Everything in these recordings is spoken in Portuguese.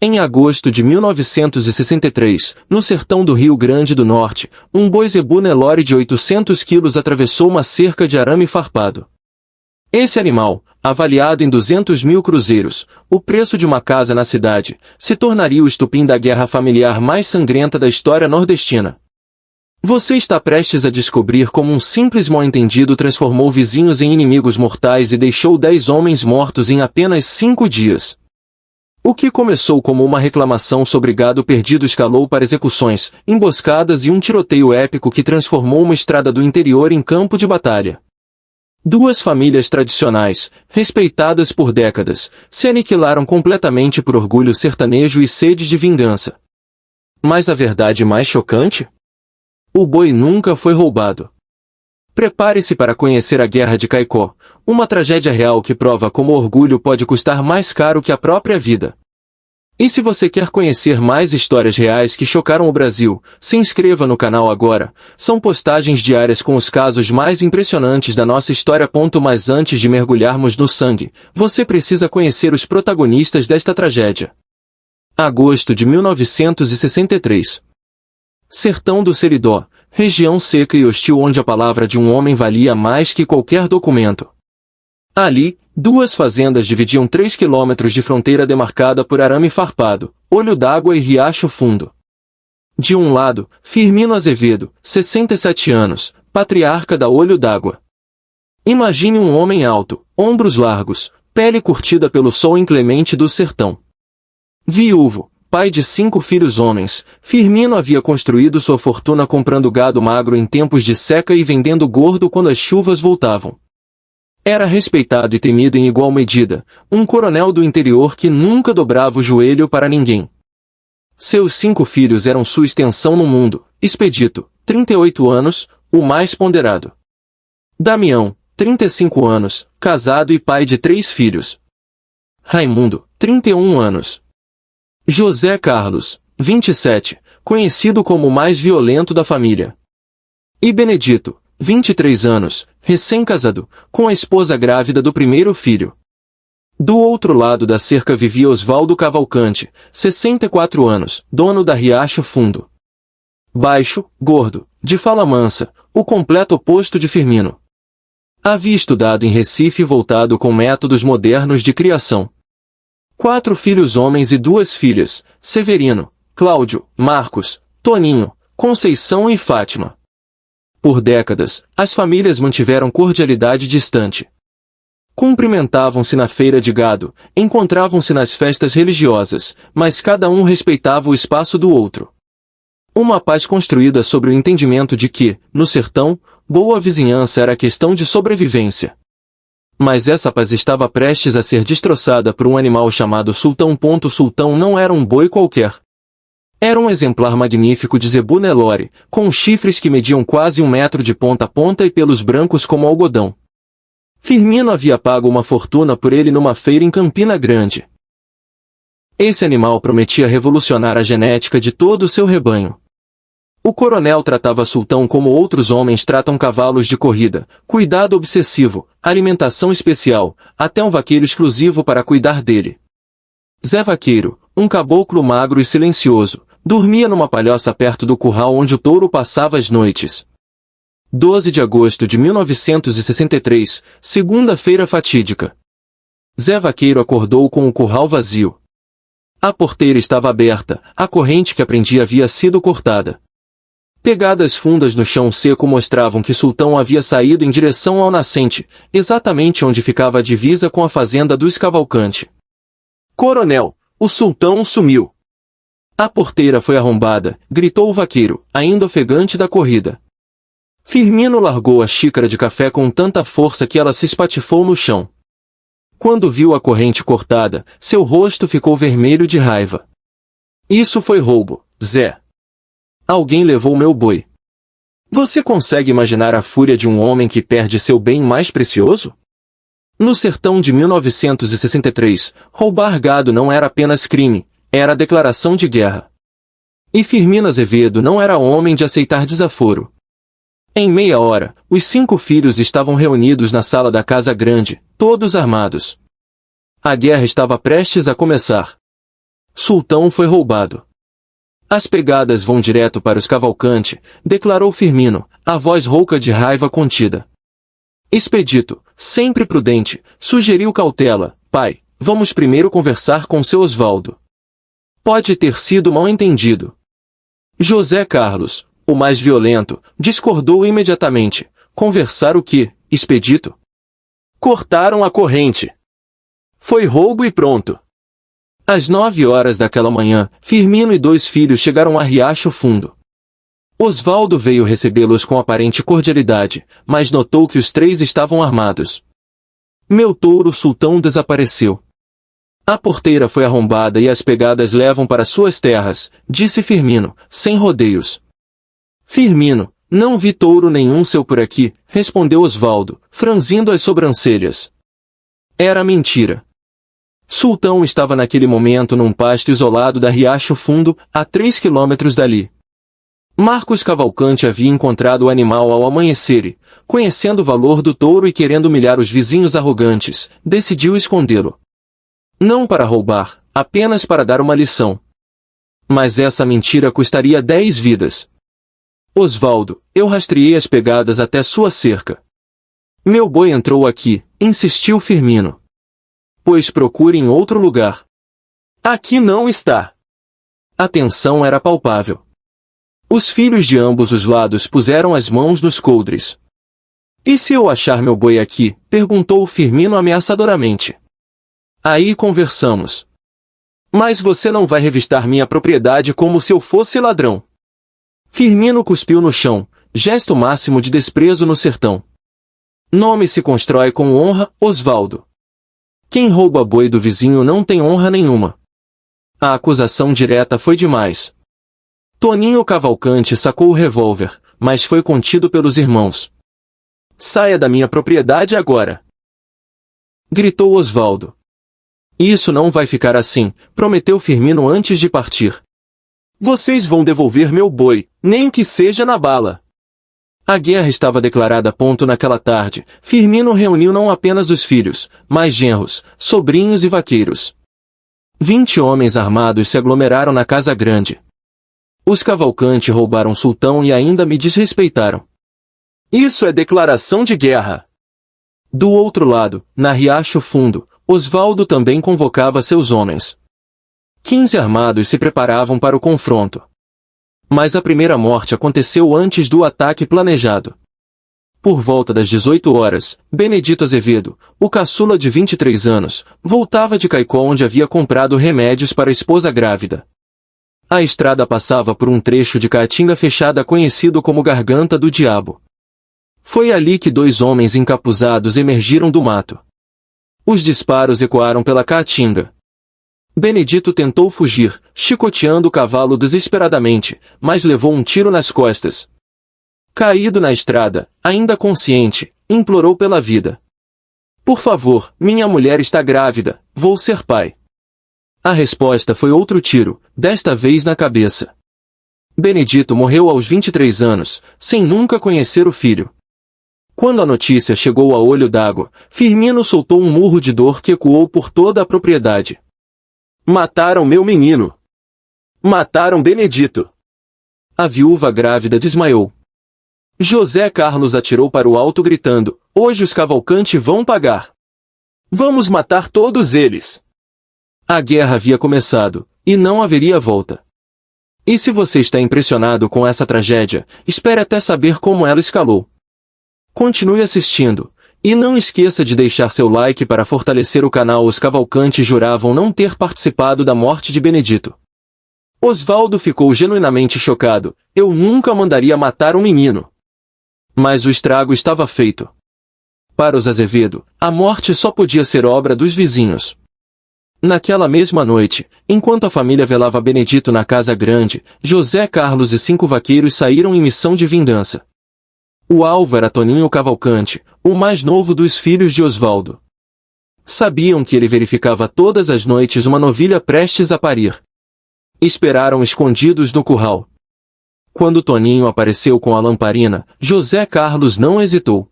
Em agosto de 1963, no sertão do Rio Grande do Norte, um boi zebu Nelore de 800 quilos atravessou uma cerca de arame farpado. Esse animal, avaliado em 200 mil cruzeiros, o preço de uma casa na cidade, se tornaria o estupim da guerra familiar mais sangrenta da história nordestina. Você está prestes a descobrir como um simples mal-entendido transformou vizinhos em inimigos mortais e deixou 10 homens mortos em apenas 5 dias. O que começou como uma reclamação sobre gado perdido escalou para execuções, emboscadas e um tiroteio épico que transformou uma estrada do interior em campo de batalha. Duas famílias tradicionais, respeitadas por décadas, se aniquilaram completamente por orgulho sertanejo e sede de vingança. Mas a verdade mais chocante? O boi nunca foi roubado. Prepare-se para conhecer a Guerra de Caicó, uma tragédia real que prova como o orgulho pode custar mais caro que a própria vida. E se você quer conhecer mais histórias reais que chocaram o Brasil, se inscreva no canal agora. São postagens diárias com os casos mais impressionantes da nossa história. Mas antes de mergulharmos no sangue, você precisa conhecer os protagonistas desta tragédia. Agosto de 1963. Sertão do Seridó, região seca e hostil onde a palavra de um homem valia mais que qualquer documento. Ali, duas fazendas dividiam 3 quilômetros de fronteira demarcada por arame farpado, olho d'água e riacho fundo. De um lado, Firmino Azevedo, 67 anos, patriarca da Olho d'Água. Imagine um homem alto, ombros largos, pele curtida pelo sol inclemente do sertão. Viúvo, pai de 5 filhos homens, Firmino havia construído sua fortuna comprando gado magro em tempos de seca e vendendo gordo quando as chuvas voltavam. Era respeitado e temido em igual medida, um coronel do interior que nunca dobrava o joelho para ninguém. Seus 5 filhos eram sua extensão no mundo: Expedito, 38 anos, o mais ponderado. Damião, 35 anos, casado e pai de 3 filhos. Raimundo, 31 anos. José Carlos, 27, conhecido como o mais violento da família. E Benedito, 23 anos, recém-casado, com a esposa grávida do primeiro filho. Do outro lado da cerca vivia Osvaldo Cavalcante, 64 anos, dono da Riacho Fundo. Baixo, gordo, de fala mansa, o completo oposto de Firmino. Havia estudado em Recife voltado com métodos modernos de criação. 4 filhos homens e 2 filhas, Severino, Cláudio, Marcos, Toninho, Conceição e Fátima. Por décadas, as famílias mantiveram cordialidade distante. Cumprimentavam-se na feira de gado, encontravam-se nas festas religiosas, mas cada um respeitava o espaço do outro. Uma paz construída sobre o entendimento de que, no sertão, boa vizinhança era questão de sobrevivência. Mas essa paz estava prestes a ser destroçada por um animal chamado Sultão. Sultão não era um boi qualquer. Era um exemplar magnífico de zebu Nelore, com chifres que mediam quase 1 metro de ponta a ponta e pelos brancos como algodão. Firmino havia pago uma fortuna por ele numa feira em Campina Grande. Esse animal prometia revolucionar a genética de todo o seu rebanho. O coronel tratava Sultão como outros homens tratam cavalos de corrida: cuidado obsessivo, alimentação especial, até um vaqueiro exclusivo para cuidar dele. Zé Vaqueiro, um caboclo magro e silencioso, dormia numa palhoça perto do curral onde o touro passava as noites. 12 de agosto de 1963, segunda-feira fatídica. Zé Vaqueiro acordou com o curral vazio. A porteira estava aberta, a corrente que prendia havia sido cortada. Pegadas fundas no chão seco mostravam que Sultão havia saído em direção ao nascente, exatamente onde ficava a divisa com a fazenda dos Cavalcante. Coronel, o Sultão sumiu. A porteira foi arrombada, gritou o vaqueiro, ainda ofegante da corrida. Firmino largou a xícara de café com tanta força que ela se espatifou no chão. Quando viu a corrente cortada, seu rosto ficou vermelho de raiva. Isso foi roubo, Zé. Alguém levou meu boi. Você consegue imaginar a fúria de um homem que perde seu bem mais precioso? No sertão de 1963, roubar gado não era apenas crime, era declaração de guerra. E Firmino Azevedo não era homem de aceitar desaforo. Em meia hora, os 5 filhos estavam reunidos na sala da casa grande, todos armados. A guerra estava prestes a começar. Sultão foi roubado. As pegadas vão direto para os Cavalcante, declarou Firmino, a voz rouca de raiva contida. Expedito, sempre prudente, sugeriu cautela. Pai, vamos primeiro conversar com seu Osvaldo. Pode ter sido mal entendido. José Carlos, o mais violento, discordou imediatamente. Conversar o quê, Expedito? Cortaram a corrente. Foi roubo e pronto. Às 9 horas daquela manhã, Firmino e 2 filhos chegaram a Riacho Fundo. Osvaldo veio recebê-los com aparente cordialidade, mas notou que os 3 estavam armados. Meu touro Sultão desapareceu. A porteira foi arrombada e as pegadas levam para suas terras, disse Firmino, sem rodeios. Firmino, não vi touro nenhum seu por aqui, respondeu Osvaldo, franzindo as sobrancelhas. Era mentira. Sultão estava naquele momento num pasto isolado da Riacho Fundo, a 3 quilômetros dali. Marcos Cavalcante havia encontrado o animal ao amanhecer e, conhecendo o valor do touro e querendo humilhar os vizinhos arrogantes, decidiu escondê-lo. Não para roubar, apenas para dar uma lição. Mas essa mentira custaria 10 vidas. Osvaldo, eu rastreei as pegadas até sua cerca. Meu boi entrou aqui, insistiu Firmino. Pois procure em outro lugar. Aqui não está. A tensão era palpável. Os filhos de ambos os lados puseram as mãos nos coldres. E se eu achar meu boi aqui? Perguntou Firmino ameaçadoramente. Aí conversamos. Mas você não vai revistar minha propriedade como se eu fosse ladrão. Firmino cuspiu no chão, gesto máximo de desprezo no sertão. Nome se constrói com honra, Osvaldo. Quem rouba boi do vizinho não tem honra nenhuma. A acusação direta foi demais. Toninho Cavalcante sacou o revólver, mas foi contido pelos irmãos. Saia da minha propriedade agora! Gritou Osvaldo. Isso não vai ficar assim, prometeu Firmino antes de partir. Vocês vão devolver meu boi, nem que seja na bala. A guerra estava declarada a ponto naquela tarde. Firmino reuniu não apenas os filhos, mas genros, sobrinhos e vaqueiros. 20 homens armados se aglomeraram na casa grande. Os Cavalcante roubaram Sultão e ainda me desrespeitaram. Isso é declaração de guerra. Do outro lado, na Riacho Fundo, Osvaldo também convocava seus homens. 15 armados se preparavam para o confronto. Mas a primeira morte aconteceu antes do ataque planejado. Por volta das 18 horas, Benedito Azevedo, o caçula de 23 anos, voltava de Caicó onde havia comprado remédios para a esposa grávida. A estrada passava por um trecho de caatinga fechada conhecido como Garganta do Diabo. Foi ali que 2 homens encapuzados emergiram do mato. Os disparos ecoaram pela caatinga. Benedito tentou fugir, chicoteando o cavalo desesperadamente, mas levou um tiro nas costas. Caído na estrada, ainda consciente, implorou pela vida. Por favor, minha mulher está grávida, vou ser pai. A resposta foi outro tiro, desta vez na cabeça. Benedito morreu aos 23 anos, sem nunca conhecer o filho. Quando a notícia chegou a olho d'água, Firmino soltou um murro de dor que ecoou por toda a propriedade. Mataram meu menino! Mataram Benedito! A viúva grávida desmaiou. José Carlos atirou para o alto gritando, hoje os Cavalcante vão pagar! Vamos matar todos eles! A guerra havia começado, e não haveria volta. E se você está impressionado com essa tragédia, espere até saber como ela escalou. Continue assistindo, e não esqueça de deixar seu like para fortalecer o canal. Os Cavalcante juravam não ter participado da morte de Benedito. Osvaldo ficou genuinamente chocado, eu nunca mandaria matar um menino. Mas o estrago estava feito. Para os Azevedo, a morte só podia ser obra dos vizinhos. Naquela mesma noite, enquanto a família velava Benedito na casa grande, José Carlos e 5 vaqueiros saíram em missão de vingança. O alvo era Toninho Cavalcante, o mais novo dos filhos de Osvaldo. Sabiam que ele verificava todas as noites uma novilha prestes a parir. Esperaram escondidos no curral. Quando Toninho apareceu com a lamparina, José Carlos não hesitou.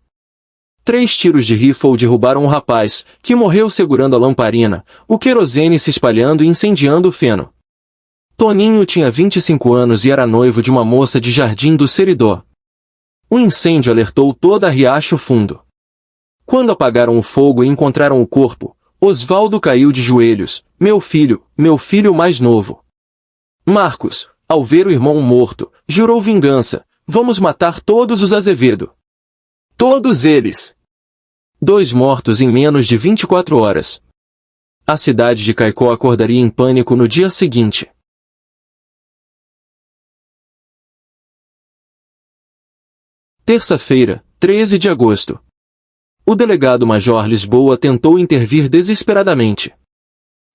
3 tiros de rifle derrubaram o rapaz, que morreu segurando a lamparina, o querosene se espalhando e incendiando o feno. Toninho tinha 25 anos e era noivo de uma moça de Jardim do Seridó. O incêndio alertou toda a Riacho Fundo. Quando apagaram o fogo e encontraram o corpo, Osvaldo caiu de joelhos. Meu filho mais novo. Marcos, ao ver o irmão morto, jurou vingança. Vamos matar todos os Azevedo. Todos eles. 2 mortos em menos de 24 horas. A cidade de Caicó acordaria em pânico no dia seguinte. Terça-feira, 13 de agosto. O delegado-major Lisboa tentou intervir desesperadamente.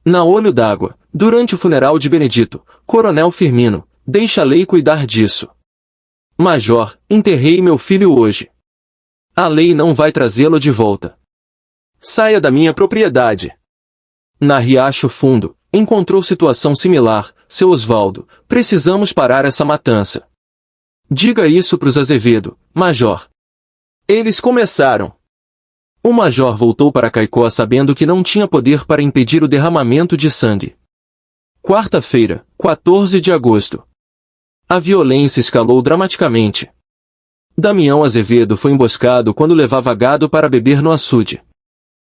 Na Olho d'Água, durante o funeral de Benedito, Coronel Firmino, deixa a lei cuidar disso. Major, enterrei meu filho hoje. A lei não vai trazê-lo de volta. Saia da minha propriedade. Na Riacho Fundo, encontrou situação similar. Seu Osvaldo, precisamos parar essa matança. Diga isso pros Azevedo, Major. Eles começaram. O Major voltou para Caicó sabendo que não tinha poder para impedir o derramamento de sangue. Quarta-feira, 14 de agosto. A violência escalou dramaticamente. Damião Azevedo foi emboscado quando levava gado para beber no açude.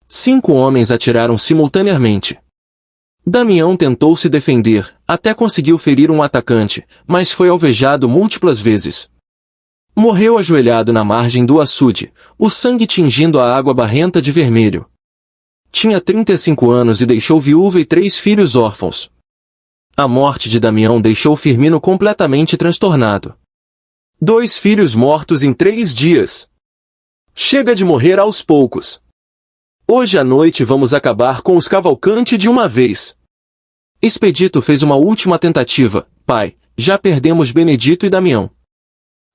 5 homens atiraram simultaneamente. Damião tentou se defender, até conseguiu ferir um atacante, mas foi alvejado múltiplas vezes. Morreu ajoelhado na margem do açude, o sangue tingindo a água barrenta de vermelho. Tinha 35 anos e deixou viúva e 3 filhos órfãos. A morte de Damião deixou Firmino completamente transtornado. 2 filhos mortos em 3 dias. Chega de morrer aos poucos. Hoje à noite vamos acabar com os Cavalcante de uma vez. Expedito fez uma última tentativa. Pai, já perdemos Benedito e Damião.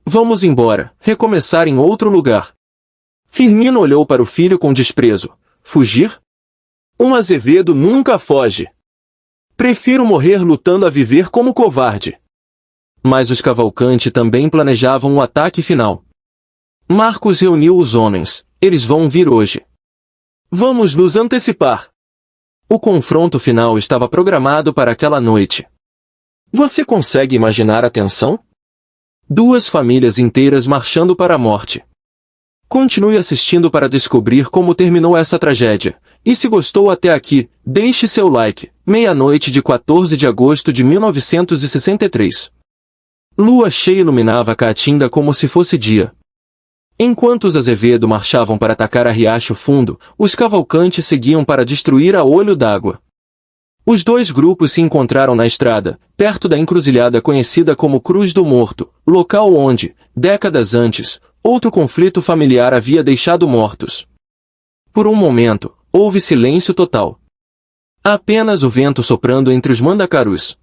Vamos embora, recomeçar em outro lugar. Firmino olhou para o filho com desprezo. Fugir? Um Azevedo nunca foge. Prefiro morrer lutando a viver como covarde. Mas os Cavalcante também planejavam o ataque final. Marcos reuniu os homens. Eles vão vir hoje. Vamos nos antecipar. O confronto final estava programado para aquela noite. Você consegue imaginar a tensão? 2 famílias inteiras marchando para a morte. Continue assistindo para descobrir como terminou essa tragédia. E se gostou até aqui, deixe seu like. Meia-noite de 14 de agosto de 1963. Lua cheia iluminava a Caatinga como se fosse dia. Enquanto os Azevedo marchavam para atacar a Riacho Fundo, os Cavalcante seguiam para destruir a Olho d'Água. Os 2 grupos se encontraram na estrada, perto da encruzilhada conhecida como Cruz do Morto, local onde, décadas antes, outro conflito familiar havia deixado mortos. Por um momento, houve silêncio total. Apenas o vento soprando entre os mandacarus.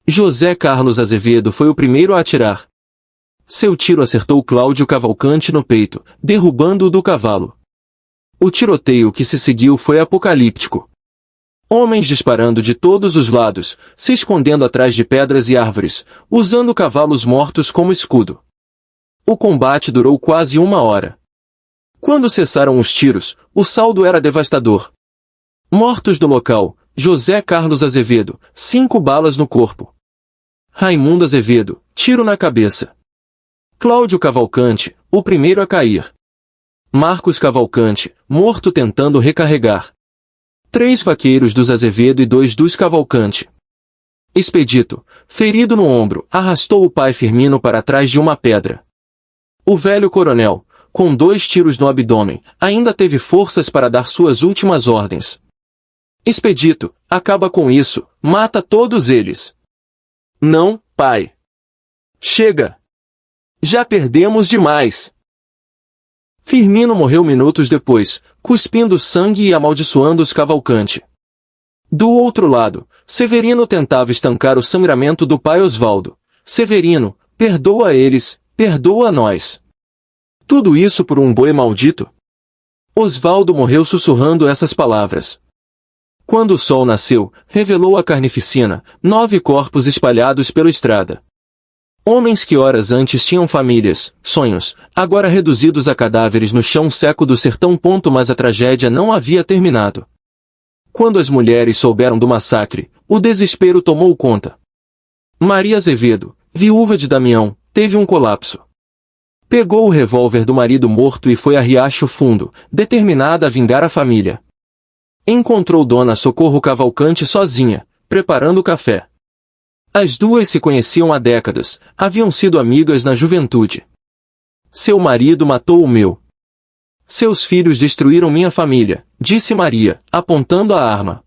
José Carlos Azevedo foi o primeiro a atirar. Seu tiro acertou Cláudio Cavalcante no peito, derrubando-o do cavalo. O tiroteio que se seguiu foi apocalíptico. Homens disparando de todos os lados, se escondendo atrás de pedras e árvores, usando cavalos mortos como escudo. O combate durou quase 1 hora. Quando cessaram os tiros, o saldo era devastador. Mortos do local, José Carlos Azevedo, 5 balas no corpo. Raimundo Azevedo, tiro na cabeça. Cláudio Cavalcante, o primeiro a cair. Marcos Cavalcante, morto tentando recarregar. 3 vaqueiros dos Azevedo e 2 dos Cavalcante. Expedito, ferido no ombro, arrastou o pai Firmino para trás de uma pedra. O velho coronel, com 2 tiros no abdômen, ainda teve forças para dar suas últimas ordens. Expedito, acaba com isso, mata todos eles. Não, pai. Chega. Já perdemos demais. Firmino morreu minutos depois, cuspindo sangue e amaldiçoando os Cavalcante. Do outro lado, Severino tentava estancar o sangramento do pai Osvaldo. Severino, perdoa eles, perdoa nós. Tudo isso por um boi maldito? Osvaldo morreu sussurrando essas palavras. Quando o sol nasceu, revelou a carnificina, 9 corpos espalhados pela estrada. Homens que horas antes tinham famílias, sonhos, agora reduzidos a cadáveres no chão seco do sertão. Mas a tragédia não havia terminado. Quando as mulheres souberam do massacre, o desespero tomou conta. Maria Azevedo, viúva de Damião, teve um colapso. Pegou o revólver do marido morto e foi a Riacho Fundo, determinada a vingar a família. Encontrou Dona Socorro Cavalcante sozinha, preparando o café. As duas se conheciam há décadas, haviam sido amigas na juventude. Seu marido matou o meu. Seus filhos destruíram minha família, disse Maria, apontando a arma.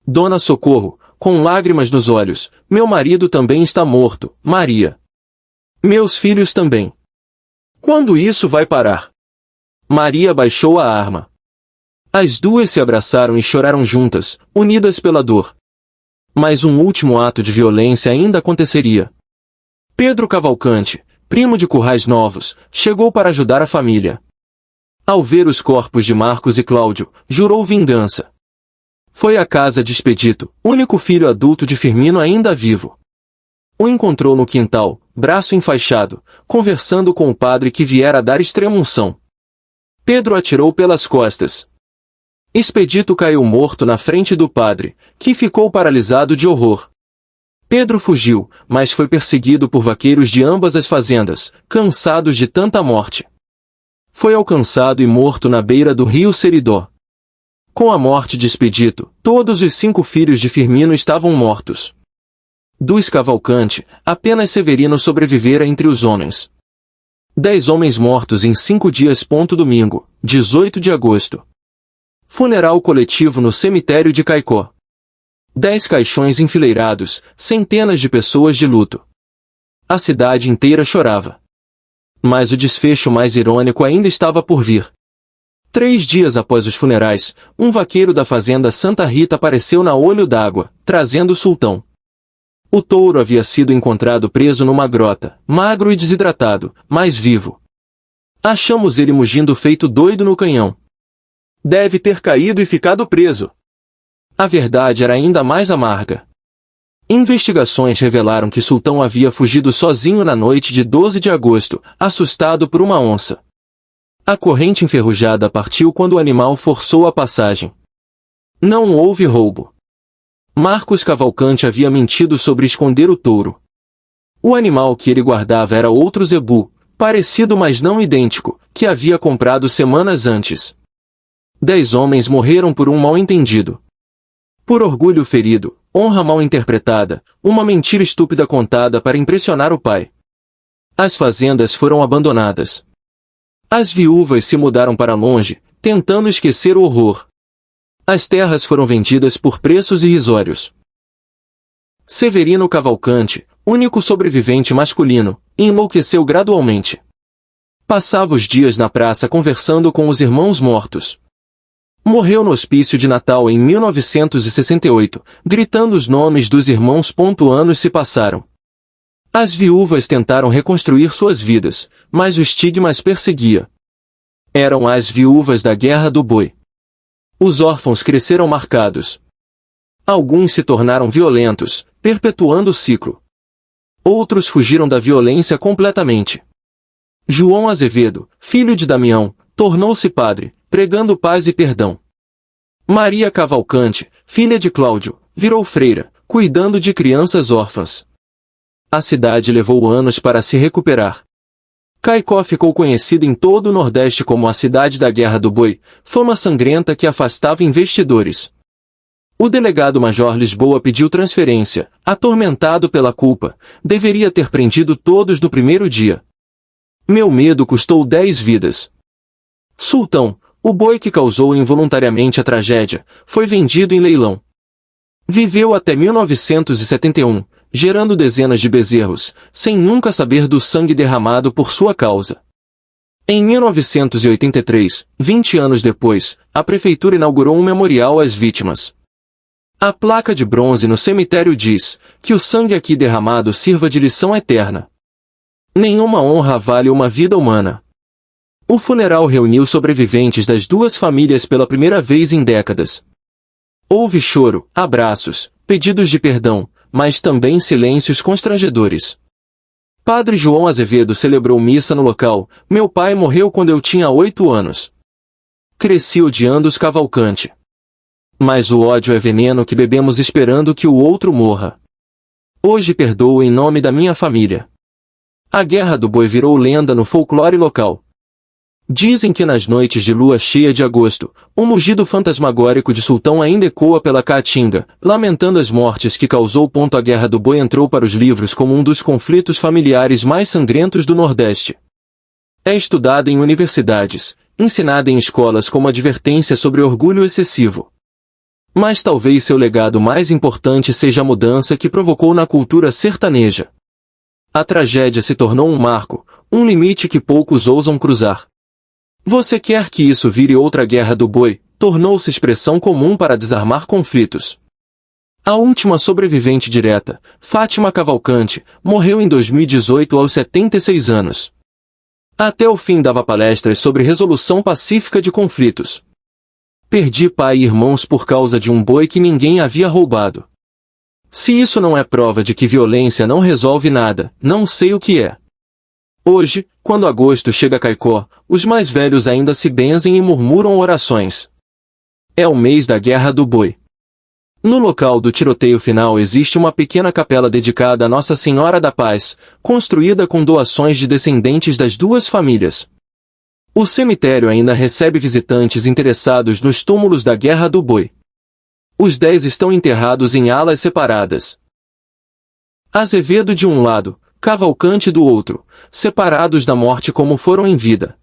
Dona Socorro, com lágrimas nos olhos, meu marido também está morto, Maria. Meus filhos também. Quando isso vai parar? Maria baixou a arma. As duas se abraçaram e choraram juntas, unidas pela dor. Mas um último ato de violência ainda aconteceria. Pedro Cavalcante, primo de Currais Novos, chegou para ajudar a família. Ao ver os corpos de Marcos e Cláudio, jurou vingança. Foi à casa de Expedito, único filho adulto de Firmino ainda vivo. O encontrou no quintal, braço enfaixado, conversando com o padre que viera dar extrema-unção. Pedro atirou pelas costas. Expedito caiu morto na frente do padre, que ficou paralisado de horror. Pedro fugiu, mas foi perseguido por vaqueiros de ambas as fazendas, cansados de tanta morte. Foi alcançado e morto na beira do rio Seridó. Com a morte de Expedito, todos os 5 filhos de Firmino estavam mortos. Dos Cavalcante, apenas Severino sobrevivera entre os homens. 10 homens mortos em 5 dias. Domingo, 18 de agosto. Funeral coletivo no cemitério de Caicó. 10 caixões enfileirados, centenas de pessoas de luto. A cidade inteira chorava. Mas o desfecho mais irônico ainda estava por vir. 3 dias após os funerais, um vaqueiro da fazenda Santa Rita apareceu na Olho d'Água, trazendo o sultão. O touro havia sido encontrado preso numa grota, magro e desidratado, mas vivo. Achamos ele mugindo feito doido no canhão. Deve ter caído e ficado preso. A verdade era ainda mais amarga. Investigações revelaram que Sultão havia fugido sozinho na noite de 12 de agosto, assustado por uma onça. A corrente enferrujada partiu quando o animal forçou a passagem. Não houve roubo. Marcos Cavalcante havia mentido sobre esconder o touro. O animal que ele guardava era outro zebu, parecido mas não idêntico, que havia comprado semanas antes. 10 homens morreram por um mal-entendido. Por orgulho ferido, honra mal interpretada, uma mentira estúpida contada para impressionar o pai. As fazendas foram abandonadas. As viúvas se mudaram para longe, tentando esquecer o horror. As terras foram vendidas por preços irrisórios. Severino Cavalcante, único sobrevivente masculino, enlouqueceu gradualmente. Passava os dias na praça conversando com os irmãos mortos. Morreu no hospício de Natal em 1968, gritando os nomes dos irmãos. Anos se passaram. As viúvas tentaram reconstruir suas vidas, mas o estigma as perseguia. Eram as viúvas da Guerra do Boi. Os órfãos cresceram marcados. Alguns se tornaram violentos, perpetuando o ciclo. Outros fugiram da violência completamente. João Azevedo, filho de Damião, tornou-se padre, pregando paz e perdão. Maria Cavalcante, filha de Cláudio, virou freira, cuidando de crianças órfãs. A cidade levou anos para se recuperar. Caicó ficou conhecida em todo o Nordeste como a cidade da Guerra do Boi, fama sangrenta que afastava investidores. O delegado-major Lisboa pediu transferência, atormentado pela culpa, deveria ter prendido todos no primeiro dia. Meu medo custou 10 vidas. Sultão, o boi que causou involuntariamente a tragédia, foi vendido em leilão. Viveu até 1971, gerando dezenas de bezerros, sem nunca saber do sangue derramado por sua causa. Em 1983, 20 anos depois, a prefeitura inaugurou um memorial às vítimas. A placa de bronze no cemitério diz que o sangue aqui derramado sirva de lição eterna. Nenhuma honra vale uma vida humana. O funeral reuniu sobreviventes das duas famílias pela primeira vez em décadas. Houve choro, abraços, pedidos de perdão, mas também silêncios constrangedores. Padre João Azevedo celebrou missa no local. Meu pai morreu quando eu tinha 8 anos. Cresci odiando os Cavalcante. Mas o ódio é veneno que bebemos esperando que o outro morra. Hoje perdoo em nome da minha família. A Guerra do Boi virou lenda no folclore local. Dizem que nas noites de lua cheia de agosto, o mugido fantasmagórico de Sultão ainda ecoa pela caatinga, lamentando as mortes que causou. A Guerra do Boi entrou para os livros como um dos conflitos familiares mais sangrentos do Nordeste. É estudada em universidades, ensinada em escolas como advertência sobre orgulho excessivo. Mas talvez seu legado mais importante seja a mudança que provocou na cultura sertaneja. A tragédia se tornou um marco, um limite que poucos ousam cruzar. Você quer que isso vire outra Guerra do Boi? Tornou-se expressão comum para desarmar conflitos. A última sobrevivente direta, Fátima Cavalcante, morreu em 2018 aos 76 anos. Até o fim dava palestras sobre resolução pacífica de conflitos. Perdi pai e irmãos por causa de um boi que ninguém havia roubado. Se isso não é prova de que violência não resolve nada, não sei o que é. Hoje, quando agosto chega a Caicó, os mais velhos ainda se benzem e murmuram orações. É o mês da Guerra do Boi. No local do tiroteio final existe uma pequena capela dedicada a Nossa Senhora da Paz, construída com doações de descendentes das duas famílias. O cemitério ainda recebe visitantes interessados nos túmulos da Guerra do Boi. Os 10 estão enterrados em alas separadas. Azevedo de um lado, Cavalcante do outro, separados da morte como foram em vida.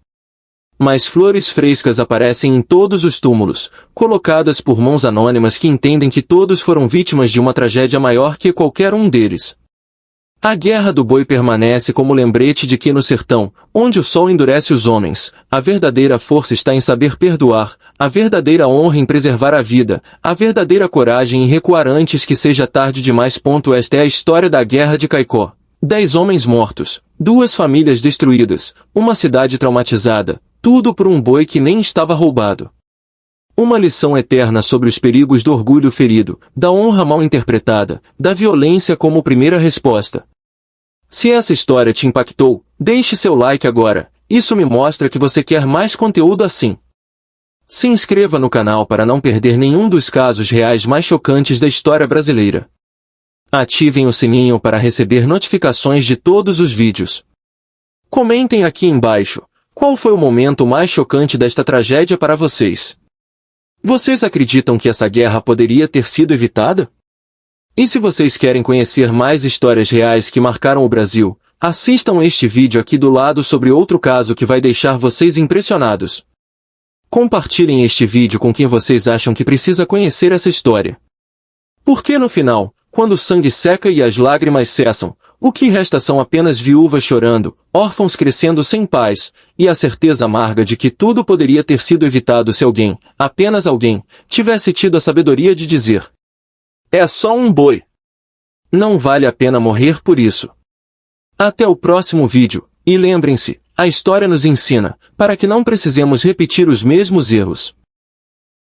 Mas flores frescas aparecem em todos os túmulos, colocadas por mãos anônimas que entendem que todos foram vítimas de uma tragédia maior que qualquer um deles. A Guerra do Boi permanece como lembrete de que no sertão, onde o sol endurece os homens, a verdadeira força está em saber perdoar, a verdadeira honra em preservar a vida, a verdadeira coragem em recuar antes que seja tarde demais. Esta é a história da Guerra de Caicó. 10 homens mortos, 2 famílias destruídas, uma cidade traumatizada, tudo por um boi que nem estava roubado. Uma lição eterna sobre os perigos do orgulho ferido, da honra mal interpretada, da violência como primeira resposta. Se essa história te impactou, deixe seu like agora, isso me mostra que você quer mais conteúdo assim. Se inscreva no canal para não perder nenhum dos casos reais mais chocantes da história brasileira. Ativem o sininho para receber notificações de todos os vídeos. Comentem aqui embaixo, qual foi o momento mais chocante desta tragédia para vocês? Vocês acreditam que essa guerra poderia ter sido evitada? E se vocês querem conhecer mais histórias reais que marcaram o Brasil, assistam este vídeo aqui do lado sobre outro caso que vai deixar vocês impressionados. Compartilhem este vídeo com quem vocês acham que precisa conhecer essa história. Porque no final, quando o sangue seca e as lágrimas cessam, o que resta são apenas viúvas chorando, órfãos crescendo sem paz, e a certeza amarga de que tudo poderia ter sido evitado se alguém, apenas alguém, tivesse tido a sabedoria de dizer: é só um boi. Não vale a pena morrer por isso. Até o próximo vídeo, e lembrem-se, a história nos ensina, para que não precisemos repetir os mesmos erros.